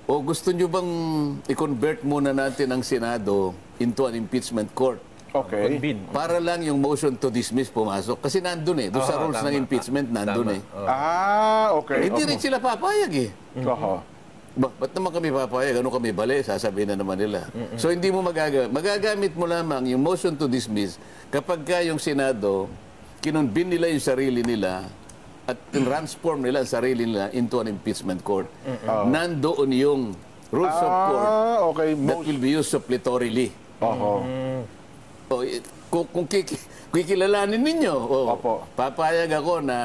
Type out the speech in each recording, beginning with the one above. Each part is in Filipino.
O gusto nyo bang i-convert muna natin ang Senado into an impeachment court? Okay. Para lang yung motion to dismiss pumasok. Kasi nandun eh. Doon sa rules ng impeachment, nandun eh. Okay. Hindi rin sila papayag eh. Ba't naman kami papayag? Ano kami bali? Sasabihin na naman nila. So hindi mo magagamit. Magagamit mo lamang yung motion to dismiss kapag ka yung Senado, kinonbin nila yung sarili nila at transform nila ang sarili nila into an impeachment court. Nandoon yung rules of court that will be used suppletorily. Kung kikilalanin ninyo, papayag ako na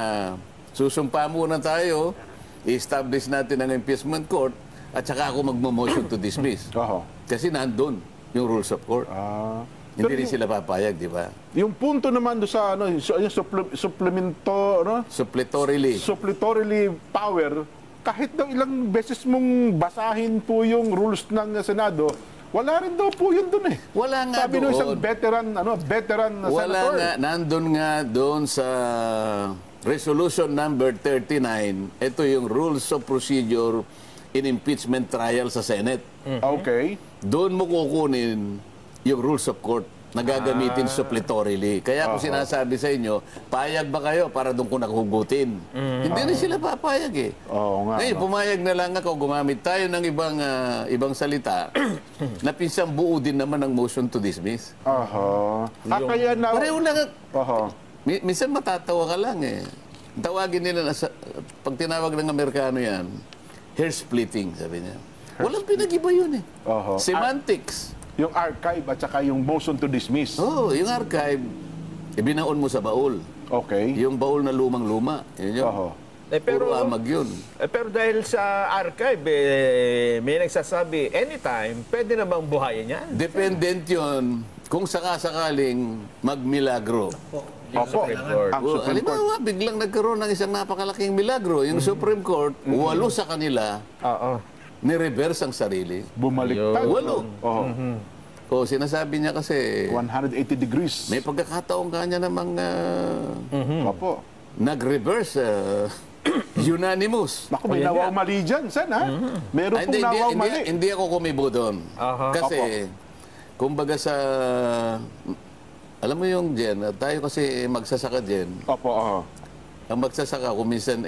susumpa muna tayo, i-establish natin ang impeachment court at saka ako magmo-motion to dismiss. Kasi nandun yung rules of court. Hindi rin sila papayag, di ba? Yung punto naman do sa yung suppletorily power, kahit daw ilang beses mong basahin po yung rules ng Senado, wala rin daw po yun dun eh. Wala nga Sabi doon. Sabi ng isang veteran wala senator. Nga, nandun nga doon sa Resolution number 39, ito yung Rules of Procedure in Impeachment Trial sa Senate. Okay. Doon mo kukunin yung Rules of Court na gagamitin suppletorily. Kaya ako sinasabi sa inyo, payag ba kayo para doon ko nakugutin? Hindi na sila papayag eh. Ngayon, pumayag na lang ako, gumamit tayo ng ibang salita na pinsang buo din naman ang motion to dismiss. Kaya na... Pareho lang. Minsan matatawa ka lang eh. Tawagin nila na pag tinawag ng Amerikano yan, hair splitting, sabi niya. Walang pinag-iba yun eh. Semantics. Yung archive at saka yung motion to dismiss. Yung archive, ibinaon mo sa baul. Okay. Yung baul na lumang-luma. Yun yun. Puro amag yun. Pero dahil sa archive, may nagsasabi, anytime, pwede na bang buhayin yan? Dependent yun kung sakasakaling magmilagro. Halimbawa, biglang nagkaroon ng isang napakalaking milagro. Yung Supreme Court, 8 sa kanila, ni-reverse ang sarili. Bumaliktad. 8. Sinasabi niya kasi... 180 degrees. May pagkakataong kanya namang nag-reverse unanimous. Naku, may nawaw mali dyan, Sen, ha? Meron pong nawaw mali. Hindi ako kumibo doon. Kasi, kumbaga sa... Alam mo yung Jen, tayo kasi magsasaka Jen. Ang magsasaka, kung minsan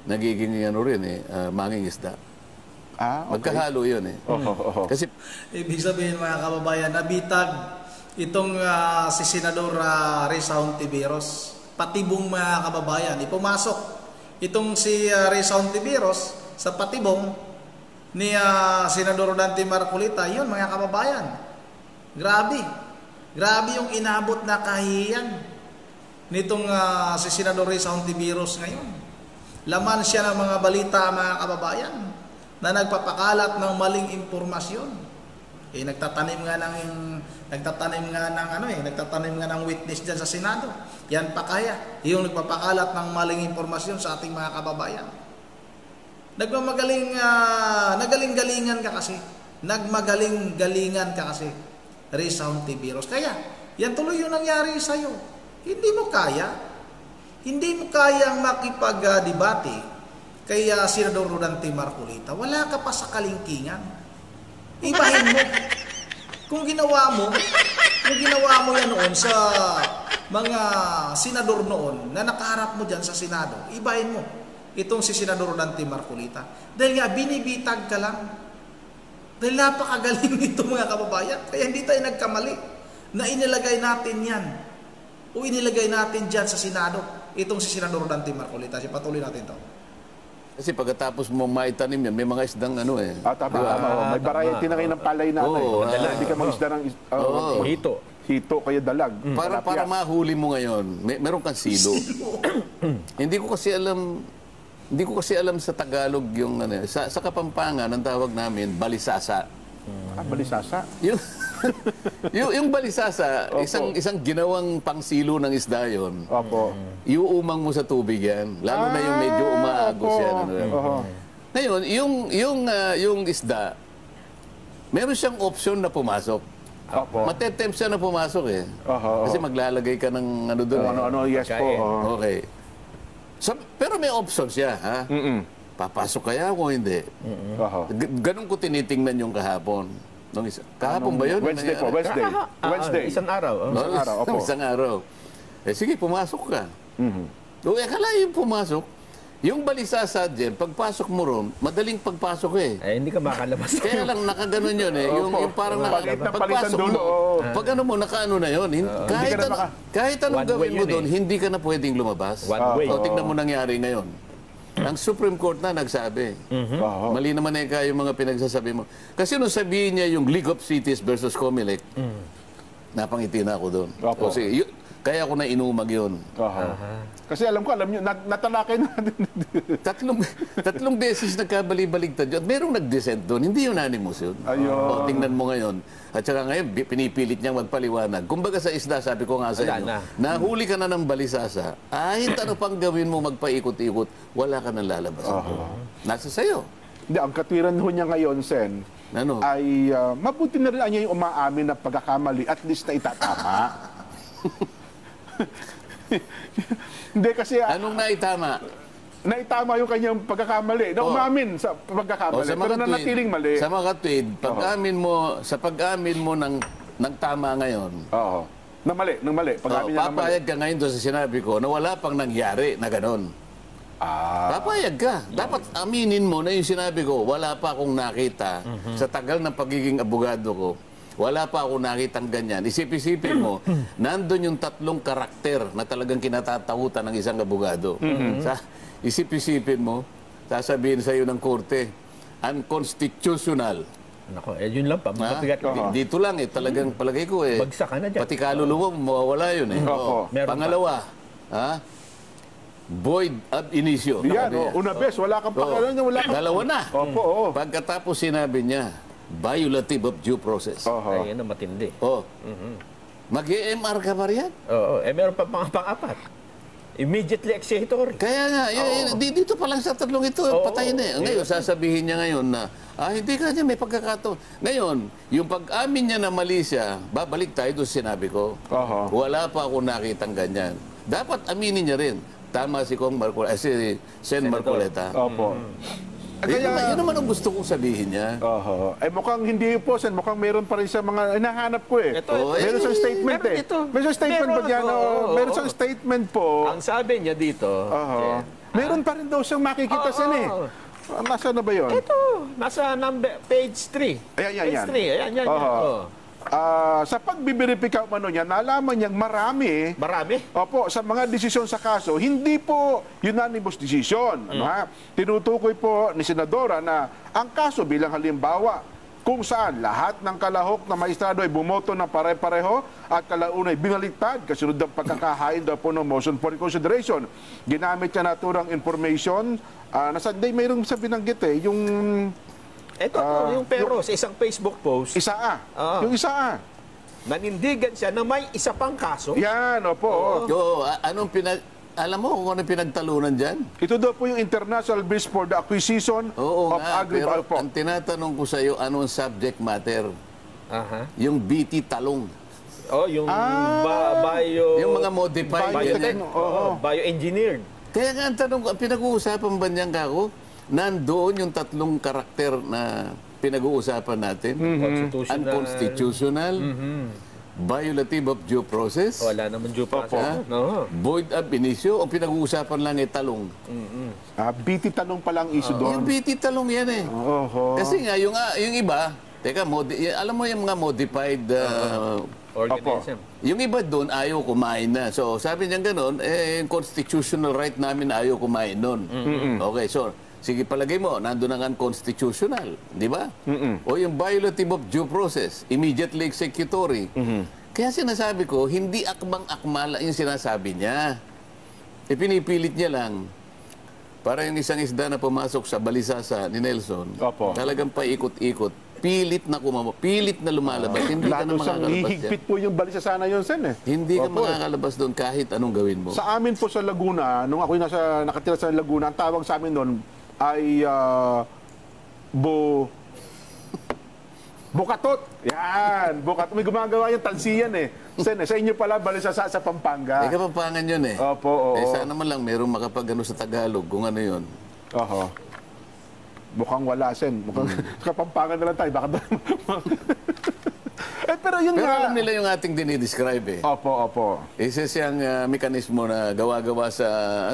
nagiging manging isda. Magkahalo yun eh. Kasi, ibig sabihin mga kababayan, nabitag itong si Senador Risa Hontiveros, patibong mga kababayan, ipumasok itong si Risa Hontiveros sa patibong ni Senador Dante Marcolita. Yun mga kababayan, grabe yung inabot na kahihiyan nitong si Senador Risa Hontiveros ngayon. Laman siya ng mga balita mga kababayan na nagpapakalat ng maling impormasyon. Nagtatanim nga ng witness diyan sa Senado. Yan pa kaya yung nagpapakalat ng maling impormasyon sa ating mga kababayan. Nagmagaling-galingan ka kasi. Nagmagaling-galingan ka kasi. Risa Hontiveros. Kaya, yan tuloy yung nangyari sa'yo. Hindi mo kayang makipag-debate kay Senador Dante Marcolita. Wala ka pa sa kalingkingan. Ibahin mo. Kung ginawa mo yan noon sa mga senador noon na nakaharap mo dyan sa Senado, ibahin mo itong si Senador Dante Marcolita. Dahil nga, binibitag ka lang. Dahil napakagaling nito mga kababayan. Kaya hindi tayo nagkamali na inilagay natin yan o inilagay natin dyan sa Senado itong si Senador Dante Marcolita. Patuloy natin to. Kasi pagkatapos mo maitanim yan, may mga isdang may variety na kayo ng palay natin. Hindi ka mag-isda ng hito kaya dalag. Para mahuli mo ngayon, meron kang silo. Hindi ko kasi alam sa Tagalog yung sa Kapampangan ang tawag namin balisasa. Balisasa? Yung balisasa, isang ginawang pangsilo ng isda yun. Iuumang mo sa tubig yan. Lalo na yung medyo umaagos yan. Ngayon, yung isda, meron siyang option na pumasok. Matetempt siya na pumasok eh. Kasi maglalagay ka ng doon. Yes po. Okay. So, pero may option siya, ha? papasok kaya ako o hindi? Oho. Ganun ko tinitingnan yung kahapon. Kahapon ba yun? Wednesday po, Wednesday. Wednesday. Isang araw. Isang araw, opo. Isang araw. Sige, pumasok ka. Kala yung pumasok, yung balisasa dyan, pagpasok mo ron, madaling pagpasok eh. Hindi ka makalabas. Kaya lang nakaganon yun eh. Yung parang Palitan, palitan pagpasok dulo, mo, oo. pag ano mo, nakaano na yun. Kahit anong One way gawin mo yun doon, eh. hindi ka na pwedeng lumabas. One way. O tignan mo nangyari ngayon. Ang Supreme Court na nagsabi. Oho. Mali naman eh kayo yung mga pinagsasabi mo. Kasi nung sabihin niya yung League of Cities versus Comelec, napangiti na ako doon. Opo. Kasi kaya ako na inumag yun. Oho. Kasi alam nyo, natalakay na. Tatlong beses nagkabali-baligtad yun. At merong nag-dissent doon. Hindi unanimous yun. Ayun. O, tingnan mo ngayon. At saka ngayon, pinipilit niyang magpaliwanag. Kumbaga sa isda, sabi ko nga sa Wala inyo, na. nahuli ka na ng balisasa, kahit ano pang gawin mo magpaikot-ikot, wala ka nang lalabas. Nasa sayo. Hindi, ang katwiran ho niya ngayon, Sen, Ano? ay mabuti na rin niya yung umaamin na pagkakamali, at least na itatama. Hindi kasi Anong naitama? naitama yung kanyang pagkakamali, na umamin sa pagkakamali, pero nanatiling mali. Sa mga tweet, pag-amin mo ng tama ngayon, Oo. Nang mali. Pag-amin niya ng mali. papayag ka ngayon doon sa sinabi ko na wala pang nangyari na ganon. Papayag ka. Dapat aminin mo na yung sinabi ko, wala pa akong nakita sa tagal ng pagiging abogado ko. Wala pa akong nakitang ganyan. Isip-isipin mo, nandun yung tatlong karakter na talagang kinatatakutan ng isang abogado. Isip-isipin mo, sasabihin sa iyo ng korte, unconstitutional. Nako, yun lang pa. Mabigat. Dito lang talagang palagay ko Bagsak ka na dyan. pati kaluluwa mo, mawawala yun Opo. Meron Pangalawa, void ab initio. Yan, una bes, wala kang pakialam niya, wala kang... Dalawa na. Opo, oo. Pagkatapos sinabi niya, violative of due process. Oho. Ay, yan ang matindi. Mag-EMR ka pa riyan? Oo. Meron pa pang-apat. Immediately executory. Kaya nga, dito pa lang sa tatlong ito, patay na eh. Ngayon, sasabihin niya ngayon na, hindi ka niya, may pagkakataon. Ngayon, yung pag-amin niya na mali siya, babalik tayo doon sa sinabi ko. Oho. Wala pa ako nakitang ganyan. Dapat aminin niya rin. Tama si Kong Marcoleta, si Sen Marcoleta. Opo. Yun naman ang gusto kong sabihin niya. Oho. Mukhang hindi po, Sen. Mukhang meron pa rin sa mga hinahanap ko eh. Ito. Meron siyang statement Meron eh. dito. Meron siyang statement Meron, ba dyan? Meron siyang statement po. Ang sabi niya dito, Oho. Meron pa rin daw siyang makikita, Sen eh. Nasaan na ba yun? ito, nasa page 3. Ayan. Page 3, ayan. Oho. Sa pagbibiripika umano niya, nalaman niyang marami. Marami. Opo, sa mga desisyon sa kaso, hindi po unanimous decision. Ano, ha? Tinutukoy po ni Senadora na ang kaso bilang halimbawa kung saan lahat ng kalahok na maestrado ay bumoto ng pare-pareho at kalaunay binaliktad kasunod ng pagkakahain daw po ng motion for reconsideration. Ginamit niya naturang information nasa mayroong sa binanggit yung Ito, yung pero sa isang Facebook post, isa yung isa nanindigan siya na may isa pang kaso. Yan, opo. Alam mo kung anong pinagtalunan dyan? Ito daw po yung International Bridge for the Acquisition Oo of nga, pero Agriculture. ang tinatanong ko sa iyo, anong subject matter? Aha. Yung BT talong. Yung bio... Yung mga modified. bioengineered. Kaya nga ang tanong ko, ang pinag-uusapan ba niyan kako? Nandoon yung tatlong karakter na pinag-uusapan natin. Unconstitutional, violative of due process, Wala naman due process. void ab initio, o pinag-uusapan lang talong. BT tanong pa lang issue doon. Yung BT talong yan eh. Oho. Kasi nga, yung iba, teka, alam mo yung mga modified, Organism. yung iba doon ayaw kumain na. So sabi niya gano'n, yung constitutional right namin ayaw kumain nun. Okay, so sige palagay mo, nandun ang unconstitutional, di ba? O yung violative of due process, immediately executory. Kaya sinasabi ko, hindi akmang-akmala yung sinasabi niya. Pinipilit niya lang. Para yung isang isda na pumasok sa balisasa ni Nelson, Opo. talagang paikot-ikot, pilit na lumalabas. Hindi ka na Lalo siyang makakalabas hihigpit yan. po yung balisa sana yun, Sen eh. Hindi ka Opo. makakalabas doon kahit anong gawin mo. Sa amin po sa Laguna, nung ako nakatira sa Laguna, ang tawag sa amin doon ay Bukatot. Yan, bukatot. May gumagawa yung talsiyan eh. Sen, sa inyo pala, balisa sa Pampanga. Kapampangan yun eh. Opo, oo. Sana man lang merong makapagano sa Tagalog kung ano yun. Oho. Mukhang wala, Sen. Mukhang Kapampangan na lang tayo. Baka pero yun Pero nga. alam nila yung ating dinidescribe eh. Opo. Isa siyang mekanismo na gawa-gawa sa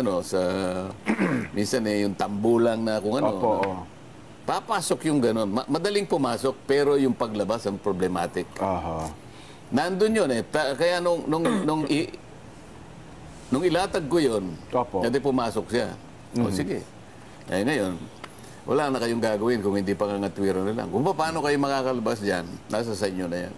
minsan yung tambulang na kung ano. Opo. Papasok yung ganun. Madaling pumasok pero yung paglabas ang problematic. Aha. Nandun yun eh. Kaya nung ilatag ko yun, Opo. hindi pumasok siya. O sige. Eh ngayon, wala na kayong gagawin kung hindi pangangatwiran na lang. Kung paano kayo makakalabas dyan, nasa sa inyo na yan.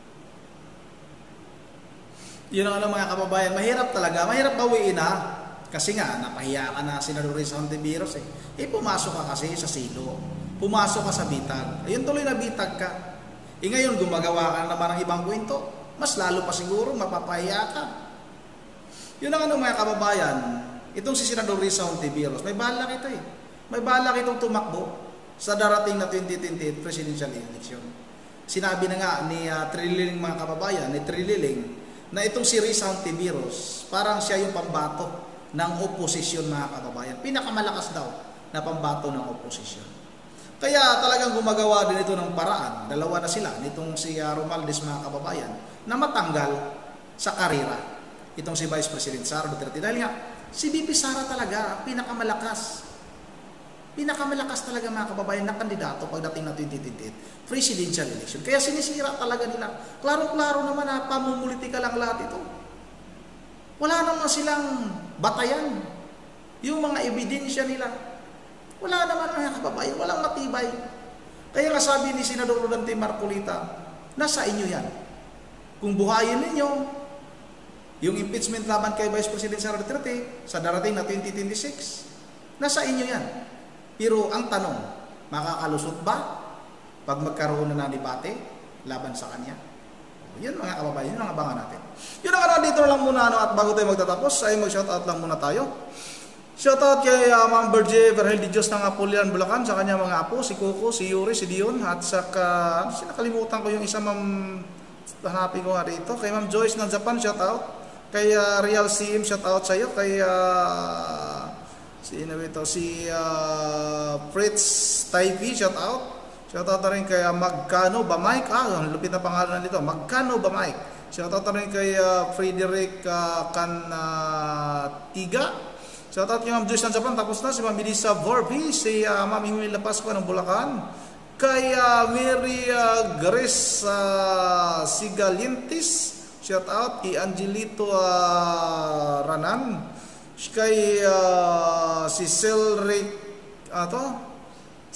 Yun ang mga kababayan, mahirap talaga, mahirap bawiin ha. Kasi nga, napahiya ka na Senador Risa Hontiveros eh. Pumasok ka kasi sa silo. Pumasok ka sa bitag. Ayun tuloy na bitag ka. Ngayon, gumagawa ka naman ng ibang kwento. Mas lalo pa siguro, mapapahiya ka. Yun ang mga kababayan, itong si Senador Risa Hontiveros, may balak ito eh. May balak itong tumakbo sa darating na 2028 presidential election. Sinabi na nga ni Trililing mga kababayan, ni Trililing, na itong si Risa Hontiveros, parang siya yung pambato ng oposisyon mga kababayan. Pinakamalakas daw na pambato ng oposisyon. Kaya talagang gumagawa din ito ng paraan. Dalawa na sila, nitong si Romualdez mga kababayan, na matanggal sa karera. Itong si Vice President Sara Duterte. Dahil nga, si VP Sara talaga ang pinakamalakas. Pinakamalakas talaga mga kababayan na kandidato pagdating na 2028 presidential election. Kaya sinisira talaga nila. Klaro-klaro naman na pamumulitika lang lahat ito. Wala naman silang batayan. Yung mga ebidensya nila. Wala naman mga kababayan. Walang matibay. Kaya nga sabi ni Senador Rodante Marcolita, nasa inyo yan. Kung buhayin ninyo yung impeachment laban kay Vice President Sara Duterte sa darating na 2026, nasa inyo yan. Pero ang tanong, makakalusot ba pag magkaroon na ng debate laban sa kanya? Yun mga kababayan, yun ang abangan natin. Yun ang dito lang muna at bago tayo magtatapos, ay mag-shoutout lang muna tayo. Shoutout kay Ma'am Berge Verhel de Dios ng Apulian, Bulacan, sa kanya mga apo, si Coco, si Yuri, si Dion, at saka, nakalimutan ko yung isa, Ma'am, hanapin ko nga rito, kay Ma'am Joyce ng Japan, shoutout. Kay Real CM, shoutout sa iyo. Kay si Fritz Taivi, shout out. Shout out na rin kay Magkano ba Mike? Ang lupit na pangalan nito. Magkano ba Mike? Shout out na rin kay Frederick Canatiga. Shout out kay Ma'am Joyce ng Japan. Tapos na si Ma'am Melissa Vorbi, si Ma'am Himila Pascua ng Bulacan. Kay Mary Grace Sigalientis, shout out. Kay Angelito Ranan. Kay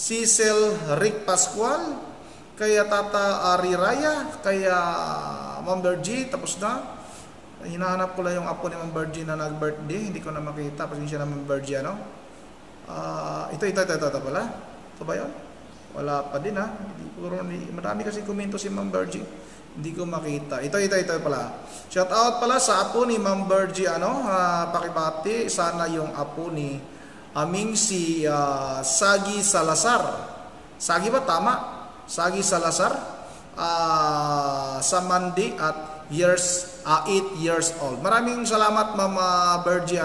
Cecil Rick Pascual, kay Tata Ariraya, kay Ma'am Bergie, tapos na. Hinahanap ko lang yung apo ni Ma'am Bergie na nag-birthday, hindi ko na makita, pasensya na Ma'am Bergie, ano? Ito pala. Ito ba yun? Wala pa din ha. Marami kasi komento si Ma'am Bergie. Hindi ko makita. Ito pala. Shout out pala sa apo ni Ma'am Bergie, pakibati. Sana yung apo ni aming si Sagi Salazar. Sagi ba? Tama? Sagi Salazar. Sa Monday at 8 years old. Maraming salamat Ma'am Bergie,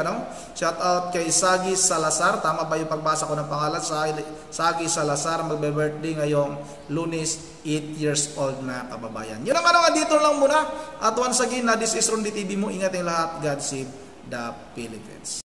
Shout out kay Sagi Salazar. Tama ba yung pagbasa ko ng pangalan? Sagi Salazar, magbe-birthday ngayong Lunes, 8 years old na kababayan. Yun ang dito lang muna. At once again, this is Ron TV mo. Ingat yung lahat. God save the Philippines.